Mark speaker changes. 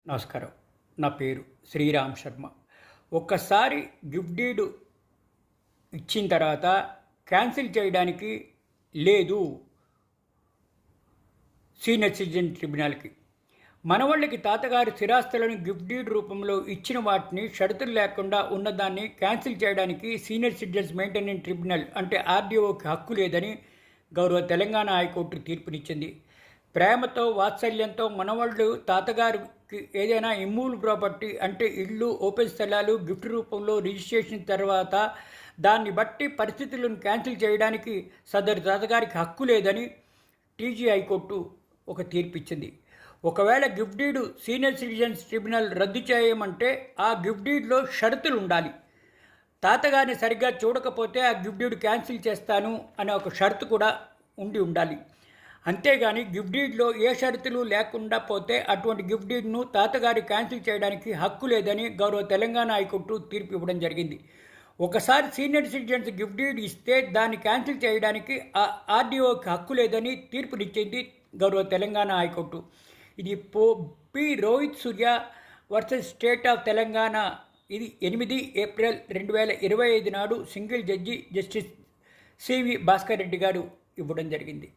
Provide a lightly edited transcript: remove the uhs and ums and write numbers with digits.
Speaker 1: నమస్కారం. నా పేరు శ్రీరామ్ శర్మ. ఒక్కసారి గిఫ్ట్ డీడ్ ఇచ్చిన తర్వాత క్యాన్సిల్ చేయడానికి లేదు సీనియర్ సిటిజన్ ట్రిబ్యునల్కి. మనవాళ్ళకి తాతగారి స్థిరాస్తులను గిఫ్ట్ డీడ్ రూపంలో ఇచ్చిన వాటిని షరతులు లేకుండా ఉన్నదాన్ని క్యాన్సిల్ చేయడానికి సీనియర్ సిటిజన్స్ మెయింటెనెన్స్ ట్రిబ్యునల్ అంటే ఆర్డీఓకి హక్కు లేదని గౌరవ తెలంగాణ హైకోర్టు తీర్పునిచ్చింది. ప్రేమతో వాత్సల్యంతో మనవాళ్ళు తాతగారికి ఏదైనా ఇమ్మూల్ ప్రాపర్టీ అంటే ఇళ్ళు, ఓపెన్ స్థలాలు గిఫ్ట్ రూపంలో రిజిస్ట్రేషన్ తర్వాత దాన్ని బట్టి పరిస్థితులను క్యాన్సిల్ చేయడానికి సదరు తాతగారికి హక్కు లేదని టీజీ హైకోర్టు ఒక తీర్పిచ్చింది. ఒకవేళ gift deed senior citizens tribunal రద్దు చేయమంటే ఆ గిఫ్ట్ డీడ్లో షరతులు ఉండాలి. తాతగారిని సరిగ్గా చూడకపోతే ఆ గిఫ్ట్ డీడ్ క్యాన్సిల్ చేస్తాను అనే ఒక షరతు కూడా ఉండాలి. అంతేగాని గిఫ్ట్ డీడ్లో ఏ షరతులు లేకుండా పోతే అటువంటి గిఫ్ట్ డీడ్ను తాతగారి క్యాన్సిల్ చేయడానికి హక్కు లేదని గౌరవ తెలంగాణ హైకోర్టు తీర్పు ఇవ్వడం జరిగింది. ఒకసారి సీనియర్ సిటిజన్స్ గిఫ్ట్ డీడ్ ఇస్తే దాన్ని క్యాన్సిల్ చేయడానికి ఆర్డీఓకి హక్కు లేదని తీర్పునిచ్చింది గౌరవ తెలంగాణ హైకోర్టు. ఇది P Rohit Surya versus state of Telangana. ఇది 8 ఏప్రిల్ 2025 నాడు single judge justice CV Bhaskar Reddy గారు ఇవ్వడం జరిగింది.